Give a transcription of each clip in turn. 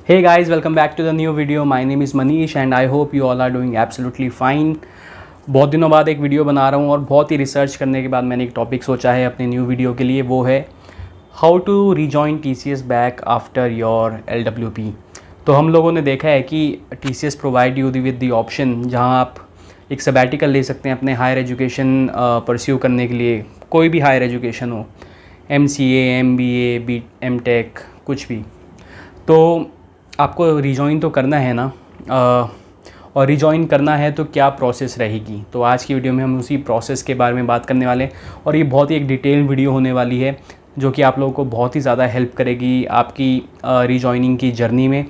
Hey guys, welcome back to the new video. My name is Manish and I hope you all are doing absolutely fine. बहुत दिनों बाद एक video बना रहा हूँ और बहुत ही रिसर्च करने के बाद मैंने एक टॉपिक सोचा है अपने न्यू वीडियो के लिए, वो है how to rejoin TCS back after your LWP। तो हम लोगों ने देखा है कि TCS provide you with the option जहाँ आप एक सबैटिकल ले सकते हैं अपने हायर एजुकेशन परस्यू करने के लिए, कोई भी हायर एजुकेशन हो, MCA, MBA, MTech, कुछ भी। तो आपको रिजॉइन तो करना है ना, और रिजॉइन करना है तो क्या प्रोसेस रहेगी। तो आज की वीडियो में हम उसी प्रोसेस के बारे में बात करने वाले हैं और ये बहुत ही एक डिटेल वीडियो होने वाली है जो कि आप लोगों को बहुत ही ज़्यादा हेल्प करेगी आपकी रिजॉइनिंग की जर्नी में।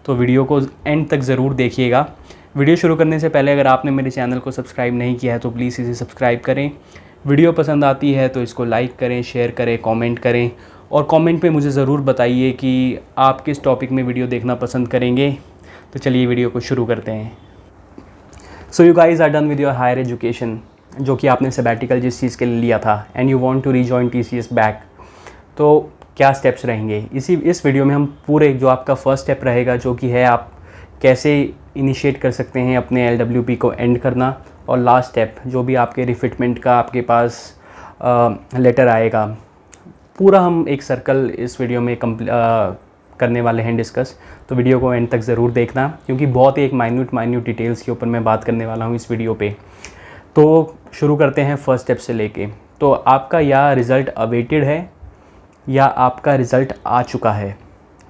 तो वीडियो को एंड तक ज़रूर देखिएगा। वीडियो शुरू करने से पहले अगर आपने मेरे चैनल को सब्सक्राइब नहीं किया है तो प्लीज़ इसे सब्सक्राइब करें। वीडियो पसंद आती है तो इसको लाइक करें, शेयर करें, कमेंट करें और कमेंट पे मुझे ज़रूर बताइए कि आप किस टॉपिक में वीडियो देखना पसंद करेंगे। तो चलिए वीडियो को शुरू करते हैं। So you guys are done with your higher education, जो कि आपने सबैटिकल जिस चीज़ के लिए लिया था, and you want to rejoin TCS back. तो क्या स्टेप्स रहेंगे इस वीडियो में, हम पूरे जो आपका फर्स्ट स्टेप रहेगा जो कि है आप कैसे इनिशिएट कर सकते हैं अपने LWP को एंड करना, और लास्ट स्टेप जो भी आपके रिफिटमेंट का आपके पास लेटर आएगा, पूरा हम एक सर्कल इस वीडियो में करने वाले हैं डिस्कस। तो वीडियो को एंड तक ज़रूर देखना क्योंकि बहुत ही एक माइन्यूट डिटेल्स के ऊपर मैं बात करने वाला हूँ इस वीडियो पे। तो शुरू करते हैं फर्स्ट स्टेप से लेके। तो आपका या रिज़ल्ट अवेटेड है या आपका रिज़ल्ट आ चुका है,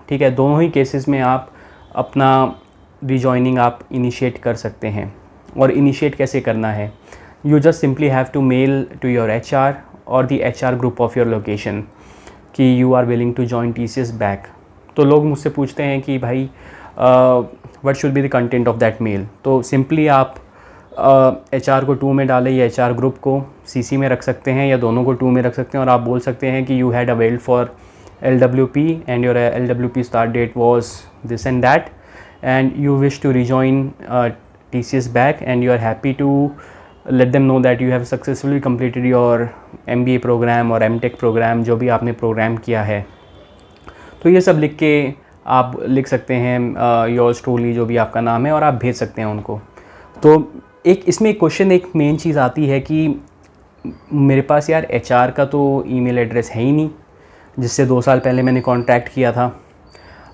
ठीक है। दोनों ही केसेस में आप अपना रिजॉइनिंग आप इनिशिएट कर सकते हैं। और इनिशिएट कैसे करना है, you just simply have to mail to your HR और the HR group of your location कि you are willing to join TCS back. तो लोग मुझसे पूछते हैं कि भाई what should be the content of that mail. तो सिंपली आप HR को 2 में डालें या HR ग्रुप को CC में रख सकते हैं या दोनों को 2 में रख सकते हैं, और आप बोल सकते हैं कि you had availed for LWP and your LWP start date was this and that and you wish to rejoin TCS back and you are happy to let them know that you have successfully completed your MBA program और MTech program, जो भी आपने programme किया है। तो ये सब लिख के आप लिख सकते हैं yours truly जो भी आपका नाम है, और आप भेज सकते हैं उनको। तो एक इसमें क्वेश्चन, एक मेन चीज़ आती है कि मेरे पास यार HR का तो ईमेल एड्रेस है ही नहीं जिससे 2 साल पहले मैंने कॉन्टैक्ट किया था,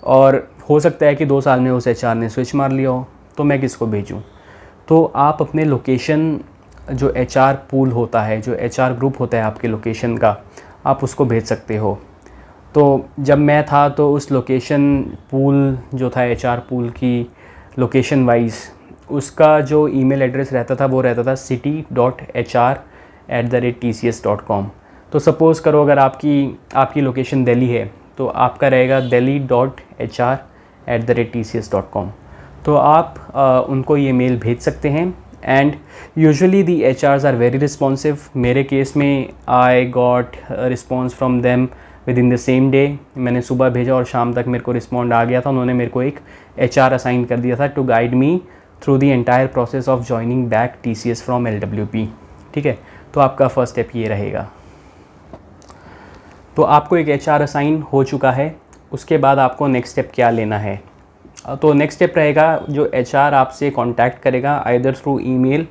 और हो सकता है कि 2 साल में उस HR ने स्विच मार लिया हो, तो मैं किसको भेजूं। तो आप अपने लोकेशन जो HR पूल होता है, जो HR ग्रुप होता है आपके लोकेशन का, आप उसको भेज सकते हो। तो जब मैं था तो उस लोकेशन पूल जो था HR पूल की लोकेशन वाइज, उसका जो ईमेल एड्रेस रहता था वो रहता था city.hr@tcs.com। तो सपोज़ करो अगर आपकी लोकेशन दिल्ली है तो आपका रहेगा delhi.hr@tcs.com। तो आप उनको ये मेल भेज सकते हैं and usually the HRs are very responsive. मेरे केस में I got response from them within the same day. मैंने सुबह भेजा और शाम तक मेरे को रिस्पॉन्ड आ गया था। उन्होंने मेरे को एक HR असाइन कर दिया था to guide me through the entire process of joining back TCS from LWP, ठीक है। तो आपका फर्स्ट स्टेप ये रहेगा। तो आपको एक HR असाइन हो चुका है, उसके बाद आपको नेक्स्ट स्टेप क्या लेना है। तो नेक्स्ट स्टेप रहेगा जो HR आपसे कांटेक्ट करेगा आइदर थ्रू ईमेल,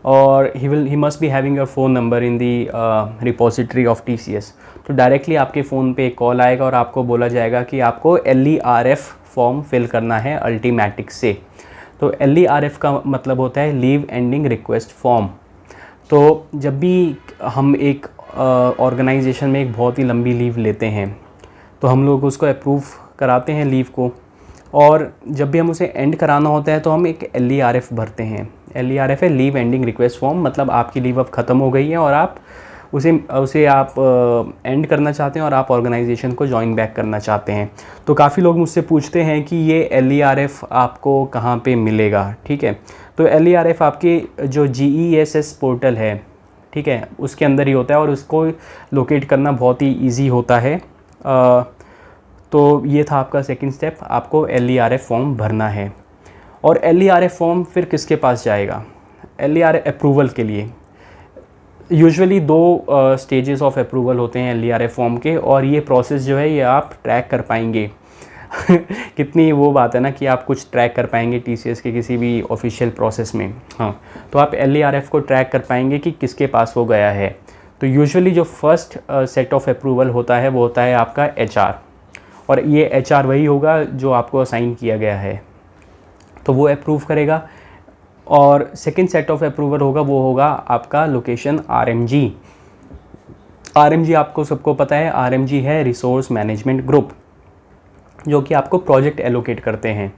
और he must be having your phone number in the repository of TCS। तो डायरेक्टली आपके फ़ोन पे एक कॉल आएगा और आपको बोला जाएगा कि आपको LERF फॉर्म फिल करना है अल्टीमेटिक से। तो LERF का मतलब होता है लीव एंडिंग रिक्वेस्ट फॉर्म। तो जब भी हम एक ऑर्गेनाइजेशन में एक बहुत ही लंबी लीव लेते हैं तो हम लोग उसको अप्रूव कराते हैं लीव को, और जब भी हम उसे एंड कराना होता है तो हम एक LERF भरते हैं। LERF है लीव एंडिंग रिक्वेस्ट फॉर्म, मतलब आपकी लीव अब ख़त्म हो गई है और आप उसे आप एंड करना चाहते हैं और आप ऑर्गेनाइजेशन को ज्वाइन बैक करना चाहते हैं। तो काफ़ी लोग मुझसे पूछते हैं कि ये LERF आपको कहाँ पे मिलेगा, ठीक है। तो LERF आपके जो GESS पोर्टल है, ठीक है, उसके अंदर ही होता है और उसको लोकेट करना बहुत ही ईजी होता है। तो ये था आपका सेकंड स्टेप, आपको LERF फॉर्म भरना है। और LERF फॉर्म फिर किसके पास जाएगा LERF अप्रूवल के लिए। यूजुअली 2 स्टेजेस ऑफ अप्रूवल होते हैं LERF फॉर्म के, और ये प्रोसेस जो है ये आप ट्रैक कर पाएंगे कितनी वो बात है ना कि आप कुछ ट्रैक कर पाएंगे टीसीएस के किसी भी ऑफिशियल प्रोसेस में। हाँ, तो आप एलईआरएफ को ट्रैक कर पाएंगे कि किसके पास वो गया है। तो यूजुअली जो फर्स्ट सेट ऑफ अप्रूवल होता है वो होता है आपका एचआर, और ये एचआर वही होगा जो आपको असाइन किया गया है, तो वो अप्रूव करेगा। और सेकंड सेट ऑफ अप्रूवल होगा वो होगा आपका लोकेशन आरएमजी। आरएमजी आपको सबको पता है, आरएमजी है रिसोर्स मैनेजमेंट ग्रुप, जो कि आपको प्रोजेक्ट एलोकेट करते हैं।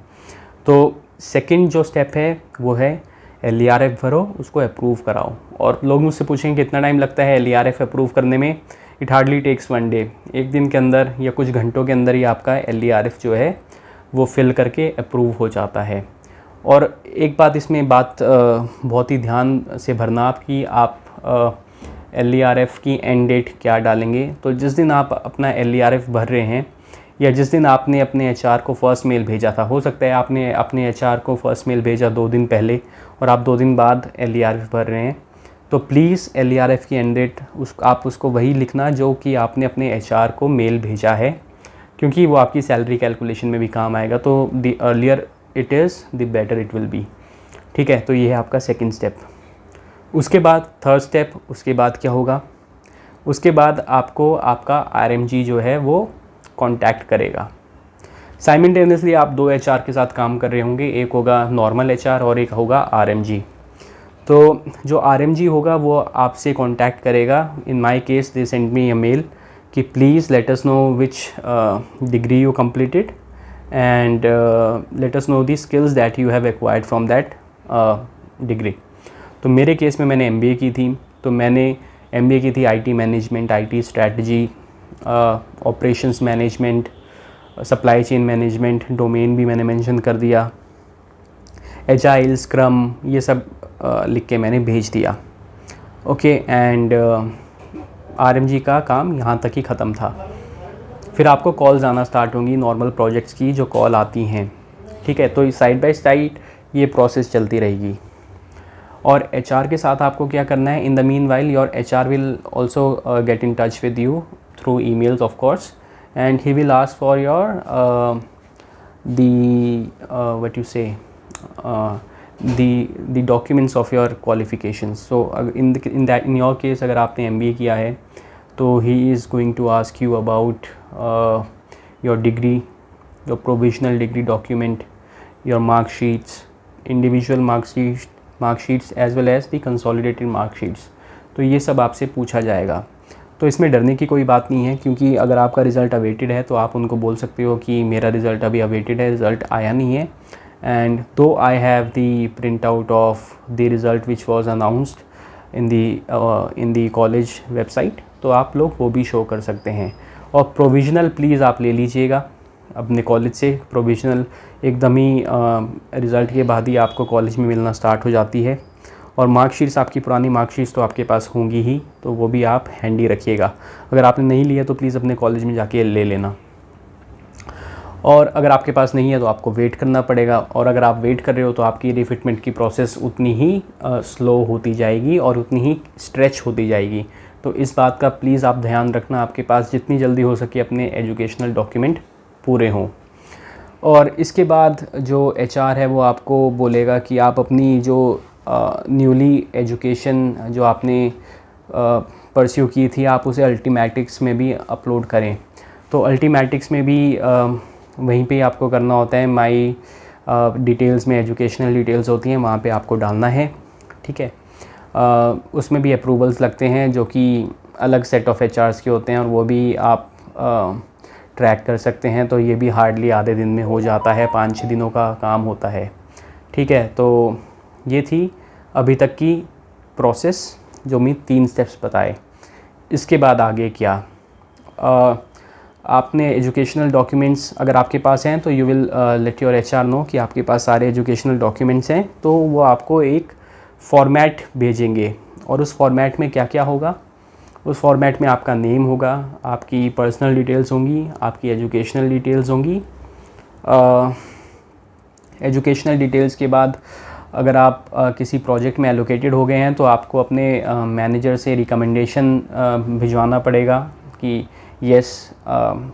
तो सेकंड जो स्टेप है वो है एलईआरएफ भरो, उसको अप्रूव कराओ। और लोग मुझसे पूछेंगे कितना टाइम लगता है एलईआरएफ अप्रूव करने में। इट हार्डली टेक्स 1 डे, एक दिन के अंदर या कुछ घंटों के अंदर ही आपका एलईआरएफ जो है वो फिल करके अप्रूव हो जाता है। और एक बात इसमें बहुत ही ध्यान से भरना आप कि आप एलईआरएफ की एंड डेट क्या डालेंगे। तो जिस दिन आप अपना एलईआरएफ भर रहे हैं या जिस दिन आपने अपने एचआर को फर्स्ट मेल भेजा था, हो सकता है आपने अपने एचआर को फर्स्ट मेल भेजा 2 दिन पहले और आप 2 दिन बाद एलईआरएफ भर रहे हैं, तो प्लीज़ एलईआरएफ की एंड डेट आप उसको वही लिखना जो कि आपने अपने एचआर को मेल भेजा है, क्योंकि वो आपकी सैलरी कैलकुलेशन में भी काम आएगा। तो the earlier it is the better it will be. ठीक है, तो ये है आपका सेकंड स्टेप। उसके बाद थर्ड स्टेप, उसके बाद क्या होगा, उसके बाद आपको आपका आरएमजी जो है वो कांटेक्ट करेगा। साइमल्टेनियसली आप 2 एचआर के साथ काम कर रहे होंगे, एक होगा नॉर्मल एचआर और एक होगा आरएमजी। तो जो आरएमजी होगा वो आपसे कांटेक्ट करेगा। In my case they send me a mail कि please let us know which degree you completed and let us know the skills that you have acquired from that degree. तो मेरे case में मैंने MBA की थी, तो मैंने MBA की थी IT management, IT strategy, operations management, supply chain management, domain भी मैंने मेंशन कर दिया, एजाइल, स्क्रम, ये सब लिख के मैंने भेज दिया। ओके, एंड आरएमजी का काम यहाँ तक ही ख़त्म था। फिर आपको कॉल्स आना स्टार्ट होंगी नॉर्मल प्रोजेक्ट्स की जो कॉल आती हैं। ठीक है, तो साइड बाय साइड ये प्रोसेस चलती रहेगी। और एचआर के साथ आपको क्या करना है, in the mean while your HR will also get in touch with you through emails of course, and he will ask for your what you say the documents of your qualifications. So in your case अगर आपने MBA किया है तो he is going to ask you about your degree, your provisional degree document, your mark sheets, individual mark sheets as well as the consolidated mark sheets. तो ये सब आपसे पूछा जाएगा। तो इसमें डरने की कोई बात नहीं है, क्योंकि अगर आपका रिज़ल्ट अवेटेड है तो आप उनको बोल सकते हो कि मेरा रिज़ल्ट अभी अवेटेड है, रिज़ल्ट आया नहीं है, एंड दो I have the print out of the result which was announced in the college website, तो आप लोग वो भी शो कर सकते हैं। और प्रोविज़नल प्लीज़ आप ले लीजिएगा अपने कॉलेज से। प्रोविज़नल एकदम ही रिज़ल्ट के बाद ही आपको कॉलेज में मिलना स्टार्ट हो जाती है। और मार्कशीट्स, आपकी पुरानी मार्कशीट्स तो आपके पास होंगी ही, तो वो भी आप हैंडी रखिएगा। अगर आपने नहीं लिया तो प्लीज़ अपने कॉलेज में जाके ले लेना। और अगर आपके पास नहीं है तो आपको वेट करना पड़ेगा, और अगर आप वेट कर रहे हो तो आपकी रिफिटमेंट की प्रोसेस उतनी ही स्लो होती जाएगी और उतनी ही स्ट्रेच होती जाएगी। तो इस बात का प्लीज़ आप ध्यान रखना, आपके पास जितनी जल्दी हो सके अपने एजुकेशनल डॉक्यूमेंट पूरे हों। और इसके बाद जो एचआर है वो आपको बोलेगा कि आप अपनी जो न्यूली एजुकेशन जो आपने परस्यू की थी आप उसे अल्टीमेटिक्स में भी अपलोड करें। तो अल्टीमेटिक्स में भी वहीं पे आपको करना होता है, माई डिटेल्स में एजुकेशनल डिटेल्स होती हैं, वहाँ पे आपको डालना है। ठीक है, उसमें भी अप्रूवल्स लगते हैं जो कि अलग सेट ऑफ एचआर्स के होते हैं, और वो भी आप ट्रैक कर सकते हैं। तो ये भी हार्डली आधे दिन में हो जाता है, 5-6 दिनों का काम होता है। ठीक है, तो ये थी अभी तक की प्रोसेस जो मैं 3 स्टेप्स बताए। इसके बाद आगे क्या, आपने एजुकेशनल डॉक्यूमेंट्स अगर आपके पास हैं तो you will let your HR know कि आपके पास सारे एजुकेशनल डॉक्यूमेंट्स हैं, तो वो आपको एक फॉर्मेट भेजेंगे। और उस फॉर्मेट में क्या क्या होगा, उस फॉर्मेट में आपका नेम होगा, आपकी पर्सनल डिटेल्स होंगी, आपकी एजुकेशनल डिटेल्स होंगी। एजुकेशनल डिटेल्स के बाद अगर आप किसी प्रोजेक्ट में एलोकेटेड हो गए हैं तो आपको अपने मैनेजर से रिकमेंडेशन भिजवाना पड़ेगा कि yes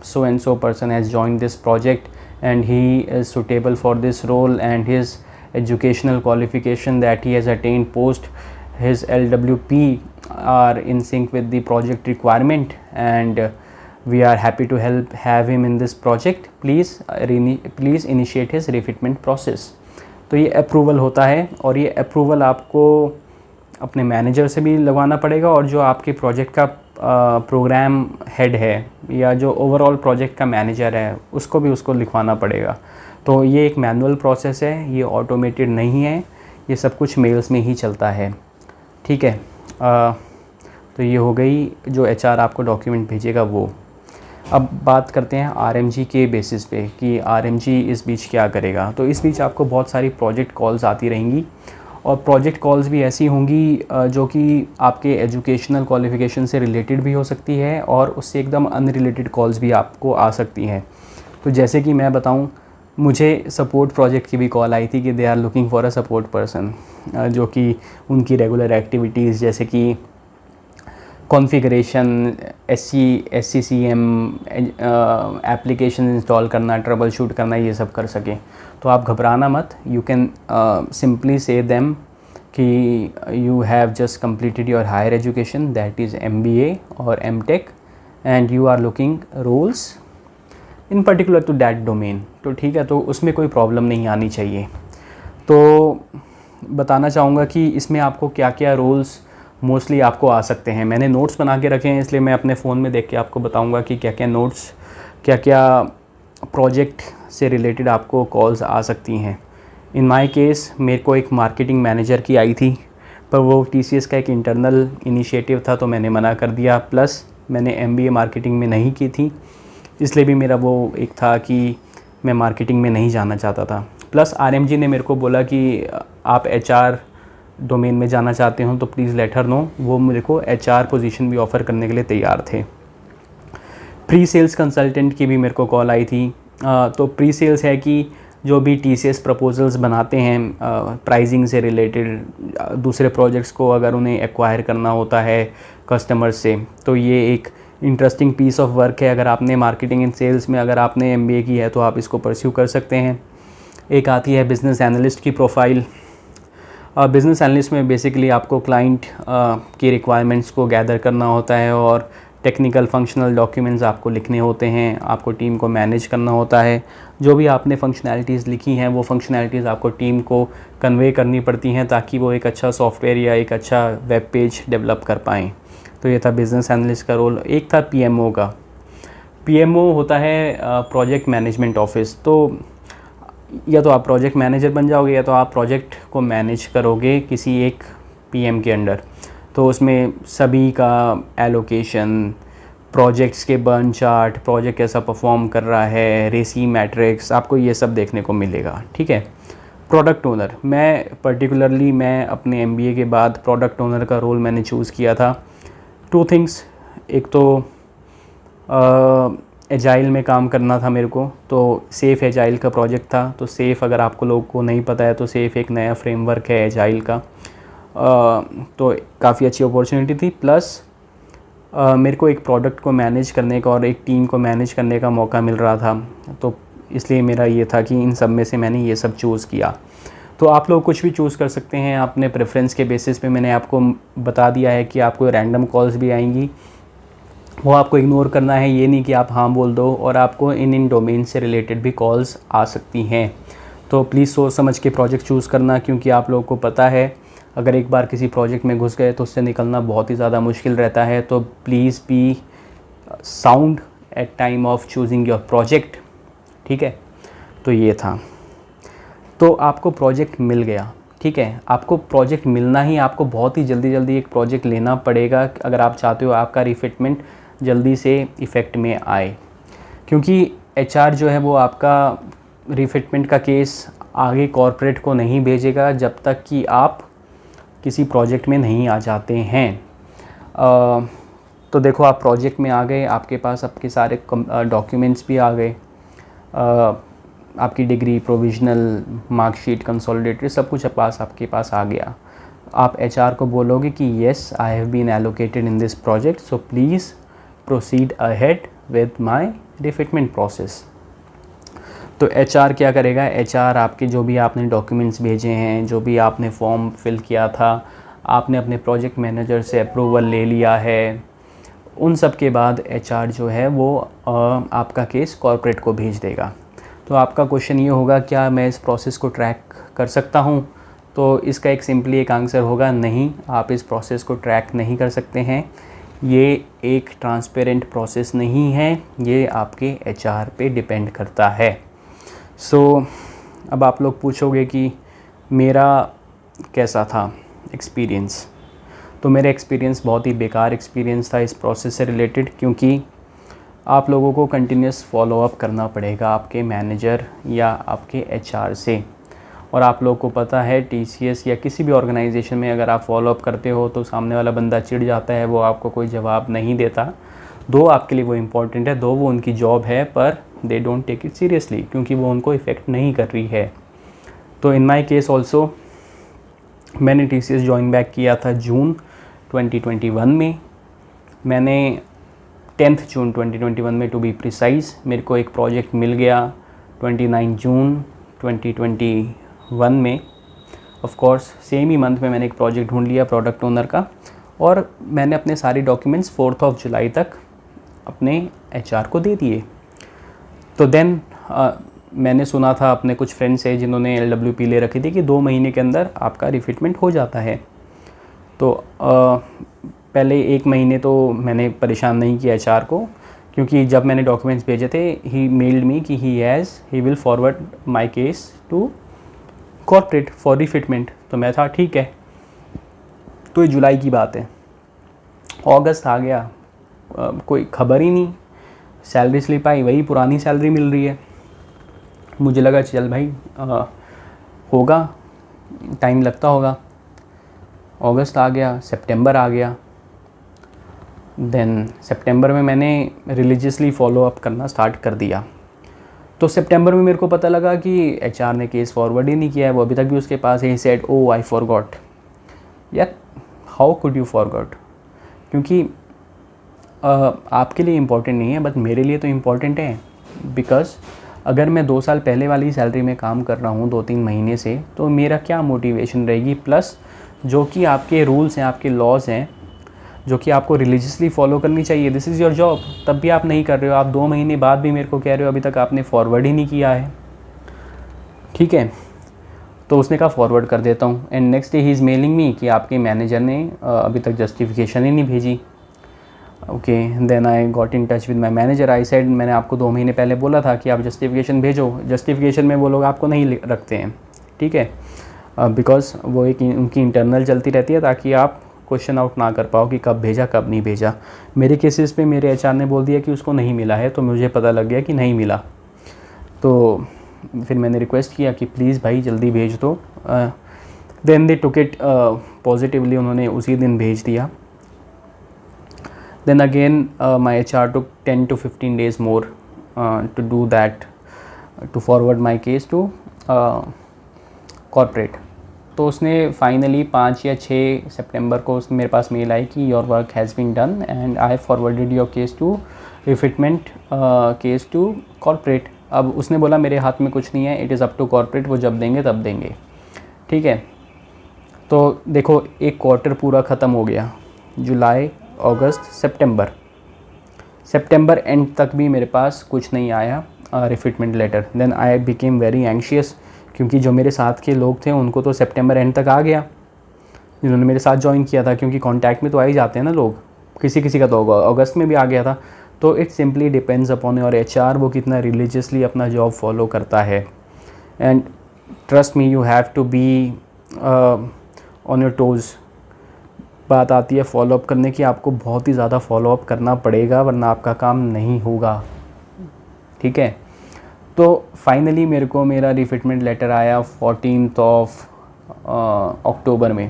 so and so person has joined this project and he is suitable for this role, and his educational qualification that he has attained post his LWP are in sync with the project requirement, and we are happy to have him in this project. Please initiate his refitment process. तो ये approval होता है, और ये approval आपको अपने manager से भी लगवाना पड़ेगा, और जो आपके प्रोजेक्ट का प्रोग्राम हेड है या जो ओवरऑल प्रोजेक्ट का मैनेजर है उसको भी उसको लिखवाना पड़ेगा। तो ये एक मैनुअल प्रोसेस है, ये ऑटोमेटेड नहीं है, ये सब कुछ मेल्स में ही चलता है, ठीक है। तो ये हो गई जो HR आपको डॉक्यूमेंट भेजेगा वो। अब बात करते हैं RMG के बेसिस पे कि RMG इस बीच क्या करेगा। तो इस बीच आपको बहुत सारी प्रोजेक्ट कॉल्स आती रहेंगी, और प्रोजेक्ट कॉल्स भी ऐसी होंगी जो कि आपके एजुकेशनल क्वालिफ़िकेशन से रिलेटेड भी हो सकती है, और उससे एकदम अनरिलेटेड कॉल्स भी आपको आ सकती हैं। तो जैसे कि मैं बताऊं, मुझे सपोर्ट प्रोजेक्ट की भी कॉल आई थी कि they are looking for a support person, जो कि उनकी रेगुलर एक्टिविटीज़ जैसे कि कॉन्फ़िगरेशन, SCCM एप्लीकेशन इंस्टॉल करना, ट्रबल शूट करना, ये सब कर सके। तो आप घबराना मत, you can simply say them that you have just completed your higher education that is MBA और MTech, and you are looking roles in particular to that domain. तो ठीक है, तो उसमें कोई प्रॉब्लम नहीं आनी चाहिए। तो बताना चाहूँगा कि इसमें आपको क्या क्या रोल्स मोस्टली आपको आ सकते हैं। मैंने नोट्स बना के रखे हैं, इसलिए मैं अपने फ़ोन में देख के आपको बताऊंगा कि क्या क्या नोट्स, क्या क्या प्रोजेक्ट से रिलेटेड आपको कॉल्स आ सकती हैं। इन माय केस मेरे को एक मार्केटिंग मैनेजर की आई थी, पर वो TCS का एक इंटरनल इनिशिएटिव था तो मैंने मना कर दिया। प्लस मैंने MBA मार्केटिंग में नहीं की थी, इसलिए भी मेरा वो एक था कि मैं मार्केटिंग में नहीं जाना चाहता था। प्लस RMG ने मेरे को बोला कि आप HR डोमेन में जाना चाहते हो तो प्लीज़ लेट हर नो। वो मेरे को HR पोजीशन भी ऑफ़र करने के लिए तैयार थे। प्री सेल्स कंसल्टेंट की भी मेरे को कॉल आई थी। तो प्री सेल्स है कि जो भी TCS प्रपोजल्स बनाते हैं प्राइसिंग से रिलेटेड, दूसरे प्रोजेक्ट्स को अगर उन्हें एक्वायर करना होता है कस्टमर से, तो ये एक इंटरेस्टिंग पीस ऑफ वर्क है। अगर आपने मार्केटिंग एंड सेल्स में अगर आपने MBA की है तो आप इसको परस्यू कर सकते हैं। एक आती है बिज़नेस एनालिस्ट की प्रोफाइल। बिज़नेस एनालिस्ट में बेसिकली आपको क्लाइंट की रिक्वायरमेंट्स को गैदर करना होता है, और टेक्निकल फंक्शनल डॉक्यूमेंट्स आपको लिखने होते हैं, आपको टीम को मैनेज करना होता है। जो भी आपने फंक्शनैलिटीज़ लिखी हैं वो फंक्शनैलिटीज़ आपको टीम को कन्वे करनी पड़ती हैं ताकि वो एक अच्छा सॉफ्टवेयर या एक अच्छा वेब पेज डेवलप कर पाएँ। तो ये था बिज़नेस एनालिस्ट का रोल। एक था PMO का। PMO होता है प्रोजेक्ट मैनेजमेंट ऑफिस। तो या तो आप प्रोजेक्ट मैनेजर बन जाओगे या तो आप प्रोजेक्ट को मैनेज करोगे किसी एक PM के अंडर। तो उसमें सभी का एलोकेशन, प्रोजेक्ट्स के बर्न चार्ट, प्रोजेक्ट कैसा परफॉर्म कर रहा है, रेसी मैट्रिक्स, आपको ये सब देखने को मिलेगा, ठीक है। प्रोडक्ट ओनर, मैं अपने MBA के बाद प्रोडक्ट ओनर का रोल मैंने चूज़ किया था। 2 थिंग्स, एक तो एजाइल में काम करना था मेरे को, तो सेफ़ एजाइल का प्रोजेक्ट था। तो सेफ़, अगर आपको लोगों को नहीं पता है तो सेफ़ एक नया फ्रेमवर्क है एजाइल का। तो काफ़ी अच्छी अपॉर्चुनिटी थी। प्लस मेरे को एक प्रोडक्ट को मैनेज करने का और एक टीम को मैनेज करने का मौका मिल रहा था, तो इसलिए मेरा ये था कि इन सब में से मैंने ये सब चूज़ किया। तो आप लोग कुछ भी चूज़ कर सकते हैं अपने प्रेफरेंस के बेसिस पे। मैंने आपको बता दिया है कि आपको रैंडम कॉल्स भी आएंगी, वो आपको इग्नोर करना है। ये नहीं कि आप हाँ बोल दो, और आपको इन डोमेन से रिलेटेड भी कॉल्स आ सकती हैं। तो प्लीज़ सोच समझ के प्रोजेक्ट चूज़ करना, क्योंकि आप लोगों को पता है अगर एक बार किसी प्रोजेक्ट में घुस गए तो उससे निकलना बहुत ही ज़्यादा मुश्किल रहता है। तो please be sound at time of choosing your project, ठीक है। तो ये था। तो आपको प्रोजेक्ट मिल गया, ठीक है। आपको प्रोजेक्ट मिलना ही, आपको बहुत ही जल्दी एक प्रोजेक्ट लेना पड़ेगा अगर आप चाहते हो आपका रिफिटमेंट जल्दी से इफ़ेक्ट में आए, क्योंकि HR जो है वो आपका रिफिटमेंट का केस आगे कॉर्पोरेट को नहीं भेजेगा जब तक कि आप किसी प्रोजेक्ट में नहीं आ जाते हैं। तो देखो, आप प्रोजेक्ट में आ गए, आपके पास आपके सारे डॉक्यूमेंट्स भी आ गए, आपकी डिग्री, प्रोविजनल, मार्कशीट, कंसोलिडेटेड, सब कुछ आपके पास आ गया। आप HR को बोलोगे कि yes, I have been allocated in this project, so please proceed ahead with my refitment process. तो एचआर क्या करेगा, एचआर आपके जो भी आपने डॉक्यूमेंट्स भेजे हैं, जो भी आपने फॉर्म फिल किया था, आपने अपने प्रोजेक्ट मैनेजर से अप्रूवल ले लिया है, उन सब के बाद एचआर जो है वो आपका केस कॉर्पोरेट को भेज देगा। तो आपका क्वेश्चन ये होगा, क्या मैं इस प्रोसेस को ट्रैक कर सकता हूँ? तो इसका एक सिंपली एक आंसर होगा, नहीं, आप इस प्रोसेस को ट्रैक नहीं कर सकते हैं। ये एक ट्रांसपेरेंट प्रोसेस नहीं है, ये आपके एचआर पे डिपेंड करता है। अब आप लोग पूछोगे कि मेरा कैसा था एक्सपीरियंस। तो मेरा एक्सपीरियंस बहुत ही बेकार एक्सपीरियंस था इस प्रोसेस से रिलेटेड, क्योंकि आप लोगों को कंटिन्यूस फॉलो अप करना पड़ेगा आपके मैनेजर या आपके एचआर से। और आप लोग को पता है टीसीएस या किसी भी ऑर्गेनाइजेशन में अगर आप फॉलो अप करते हो तो सामने वाला बंदा चिढ़ जाता है, वो आपको कोई जवाब नहीं देता। दो आपके लिए वो इम्पोर्टेंट है, दो वो उनकी जॉब है, पर they don't take it seriously, क्योंकि वो उनको इफ़ेक्ट नहीं कर रही है। तो इन माई केस ऑल्सो मैंने टीसीएस ज्वाइन बैक किया था जून 2021 में। मैंने 10 जून 2021 में टू बी प्रिसाइज मेरे को एक प्रोजेक्ट मिल गया 29 जून 2021 में। Of course same he month में मैंने एक प्रोजेक्ट ढूंढ लिया प्रोडक्ट ओनर का, और मैंने अपने सारे डॉक्यूमेंट्स 4 जुलाई तक अपने एचआर को दे दिए। तो देन मैंने सुना था अपने कुछ फ्रेंड्स से जिन्होंने LWP ले रखी थी कि 2 महीने के अंदर आपका रिफिटमेंट हो जाता है। तो पहले 1 महीने तो मैंने परेशान नहीं किया एचआर को, क्योंकि जब मैंने डॉक्यूमेंट्स भेजे थे ही मेल्ड मी कि he will forward my case to corporate for refitment. तो मैं था ठीक है। तो ये जुलाई की बात है। अगस्त आ गया, कोई खबर ही नहीं। सैलरी स्लिप आई, वही पुरानी सैलरी मिल रही है। मुझे लगा चल भाई होगा, टाइम लगता होगा। अगस्त आ गया, सितंबर आ गया। देन सितंबर में मैंने रिलीजियसली फॉलो अप करना स्टार्ट कर दिया। तो सितंबर में मेरे को पता लगा कि एचआर ने केस फॉरवर्ड ही नहीं किया है, वो अभी तक भी उसके पास है। He said oh I forgot. यार हाउ कुड यू फॉरगॉट? क्योंकि आपके लिए इम्पोर्टेंट नहीं है, बट मेरे लिए तो इम्पोर्टेंट है। बिकॉज अगर मैं 2 साल पहले वाली सैलरी में काम कर रहा हूँ 2-3 महीने से, तो मेरा क्या मोटिवेशन रहेगी? प्लस जो कि आपके रूल्स हैं, आपके लॉज हैं, जो कि आपको रिलीजियसली फॉलो करनी चाहिए, दिस इज़ योर जॉब, तब भी आप नहीं कर रहे हो। आप 2 महीने बाद भी मेरे को कह रहे हो अभी तक आपने फॉरवर्ड ही नहीं किया है। ठीक है, तो उसने कहा फॉरवर्ड कर देता हूँ। And next day he is mailing me कि आपके मैनेजर ने अभी तक जस्टिफिकेशन ही नहीं भेजी। Okay, then I got in touch with my manager. I said मैंने आपको 2 महीने पहले बोला था कि आप जस्टिफिकेशन भेजो। जस्टिफिकेशन में वो लोग आपको नहीं रखते हैं, ठीक है, बिकॉज वो एक उनकी इंटरनल चलती रहती है, ताकि आप क्वेश्चन आउट ना कर पाओ कि कब भेजा कब नहीं भेजा। मेरे केसेस पे मेरे एचआर ने बोल दिया कि उसको नहीं मिला है, तो मुझे पता लग गया कि नहीं मिला। तो फिर मैंने रिक्वेस्ट किया कि प्लीज़ भाई जल्दी भेज दो। Then they took it positively, उन्होंने उसी दिन भेज दिया। Then again my HR took 10 to 15 days more to do that, to forward my case to corporate. तो उसने फाइनली 5 या 6 सितंबर को उसने मेरे पास मेल आई कि your work has been done and I forwarded your case to refitment case to corporate. अब उसने बोला मेरे हाथ में कुछ नहीं है, it is up to corporate, वो जब देंगे तब देंगे। ठीक है, तो देखो एक क्वार्टर पूरा ख़त्म हो गया, जुलाई अगस्त सितंबर एंड तक भी मेरे पास कुछ नहीं आया refitment letter. Then I became very anxious, क्योंकि जो मेरे साथ के लोग थे उनको तो सितंबर एंड तक आ गया, जिन्होंने मेरे साथ ज्वाइन किया था, क्योंकि कांटेक्ट में तो आ ही जाते हैं ना लोग, किसी किसी का तो अगस्त में भी आ गया था। तो it simply depends upon your HR, वो कितना रिलीजियसली अपना जॉब फॉलो करता है। And trust me, you have to be on your toes. बात आती है फॉलोअप करने की, आपको बहुत ही ज़्यादा फॉलोअप करना पड़ेगा, वरना आपका काम नहीं होगा। ठीक है, तो फाइनली मेरे को मेरा रिफिटमेंट लेटर आया 14 अक्टूबर में।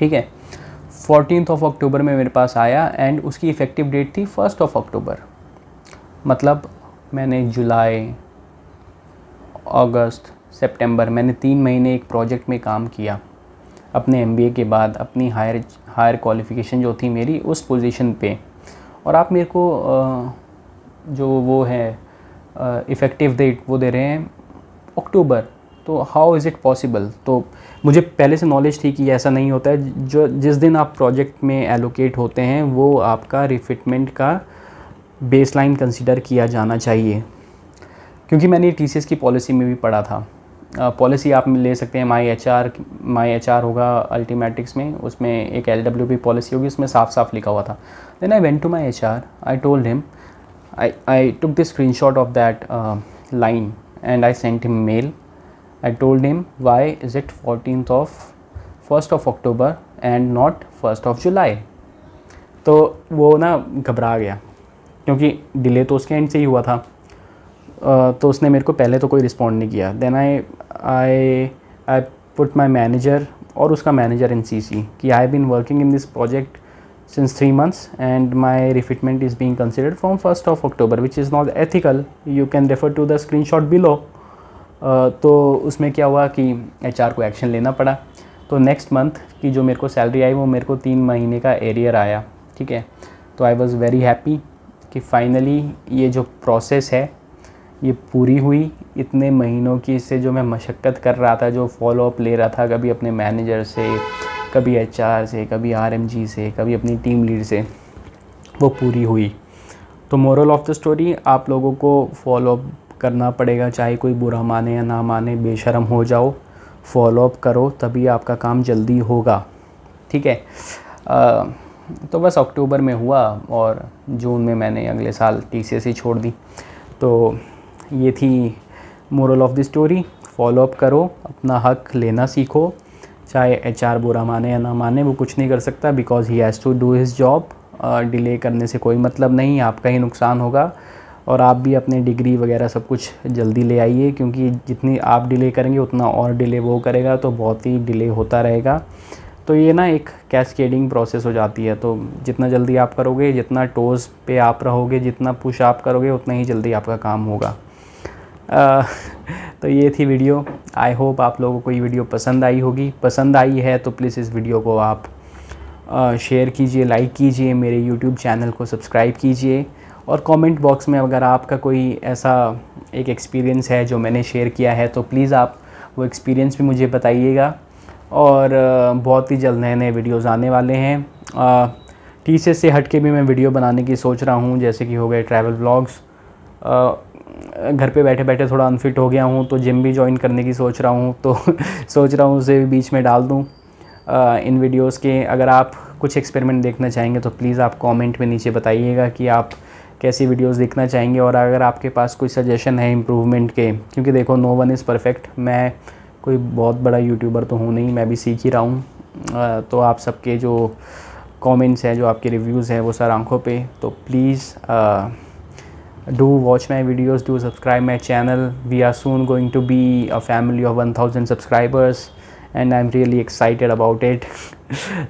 ठीक है, 14 अक्टूबर में मेरे पास आया एंड उसकी इफ़ेक्टिव डेट थी 1 अक्टूबर। मतलब मैंने जुलाई अगस्त सितंबर, मैंने 3 महीने एक प्रोजेक्ट में काम किया अपने MBA के बाद, अपनी हायर क्वालिफ़िकेशन जो थी मेरी उस पोजीशन पे। और आप मेरे को जो वो है इफ़ेक्टिव डेट वो दे रहे हैं अक्टूबर। तो हाउ इज़ इट पॉसिबल? तो मुझे पहले से नॉलेज थी कि ऐसा नहीं होता है। जो जिस दिन आप प्रोजेक्ट में एलोकेट होते हैं वो आपका रिफिटमेंट का बेसलाइन कंसीडर किया जाना चाहिए, क्योंकि मैंने टीसीएस की पॉलिसी में भी पढ़ा था। पॉलिसी आप ले सकते हैं, माई एच आर होगा अल्टीमेटिक्स में, उसमें एक LWP पॉलिसी होगी, उसमें साफ साफ लिखा हुआ था। Then I went to my HR, I told him, I took the screenshot of that line and I sent him mail. I told him, why is it 1st of October and not 1st of July? तो वो ना घबरा गया, क्योंकि delay तो उसके and से ही हुआ था। तो उसने मेरे को पहले तो कोई रिस्पॉन्ड नहीं किया। Then I put my manager और उसका मैनेजर इन CC कि I have been working in this project since 3 months and my refitment is being considered from 1st of October, which is not ethical. You can refer to the screenshot below. तो उसमें क्या हुआ कि HR को action लेना पड़ा। तो next month की जो मेरे को सैलरी आई वो मेरे को 3 महीने का एरियर आया, ठीक है। तो आई वॉज़ वेरी हैप्पी कि फाइनली ये जो प्रोसेस है ये पूरी हुई। इतने महीनों की इससे जो मैं मशक्क़त कर रहा था, जो फॉलोअप ले रहा था, कभी अपने मैनेजर से, कभी HR से, कभी RMG से, कभी अपनी टीम लीड से, वो पूरी हुई। तो मोरल ऑफ़ द स्टोरी, आप लोगों को फॉलोअप करना पड़ेगा, चाहे कोई बुरा माने या ना माने, बेशर्म हो जाओ, फॉलोअप करो, तभी आपका काम जल्दी होगा, ठीक है। तो बस अक्टूबर में हुआ और जून में मैंने अगले साल TCS ही छोड़ दी। तो ये थी moral of the story, follow up करो, अपना हक लेना सीखो। चाहे HR बुरा माने या ना माने, वो कुछ नहीं कर सकता, because he has to do his job. Delay करने से कोई मतलब नहीं, आपका ही नुकसान होगा। और आप भी अपने डिग्री वगैरह सब कुछ जल्दी ले आइए, क्योंकि जितनी आप डिले करेंगे उतना और डिले वो करेगा, तो बहुत ही डिले होता रहेगा। तो ये ना एक कैस्केडिंग प्रोसेस हो जाती है। तो जितना जल्दी आप करोगे, जितना टोज़ पे आप रहोगे, जितना पुश आप करोगे, उतना ही जल्दी आपका काम होगा। तो ये थी वीडियो। आई होप आप लोगों को ये वीडियो पसंद आई होगी। पसंद आई है तो प्लीज़ इस वीडियो को आप शेयर कीजिए, लाइक कीजिए, मेरे यूट्यूब चैनल को सब्सक्राइब कीजिए, और कमेंट बॉक्स में अगर आपका कोई ऐसा एक एक्सपीरियंस है जो मैंने शेयर किया है तो प्लीज़ आप वो एक्सपीरियंस भी मुझे बताइएगा। और बहुत ही जल्द नए नए वीडियोज़ आने वाले हैं। TCS से हट के भी मैं वीडियो बनाने की सोच रहा हूँ, जैसे कि हो गए ट्रैवल व्लॉग्स। घर पे बैठे बैठे थोड़ा अनफिट हो गया हूँ, तो जिम भी ज्वाइन करने की सोच रहा हूँ, तो सोच रहा हूँ उसे भी बीच में डाल दूँ इन वीडियोस के। अगर आप कुछ एक्सपेरिमेंट देखना चाहेंगे तो प्लीज़ आप कमेंट में नीचे बताइएगा कि आप कैसी वीडियोस देखना चाहेंगे। और अगर आपके पास कोई सजेशन है इम्प्रूवमेंट के, क्योंकि देखो नो वन इज़ परफेक्ट, मैं कोई बहुत बड़ा यूट्यूबर तो हूँ नहीं, मैं भी सीख ही रहा हूँ। तो आप सबके जो कमेंट्स हैं, जो आपके रिव्यूज़ हैं, वो सर आंखों पे। तो please do watch my videos, do subscribe my channel. We are soon going to be a family of 1000 subscribers and I'm really excited about it.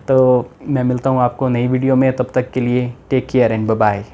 तो मैं मिलता हूँ आपको नई वीडियो में, तब तक के लिए take care and bye bye.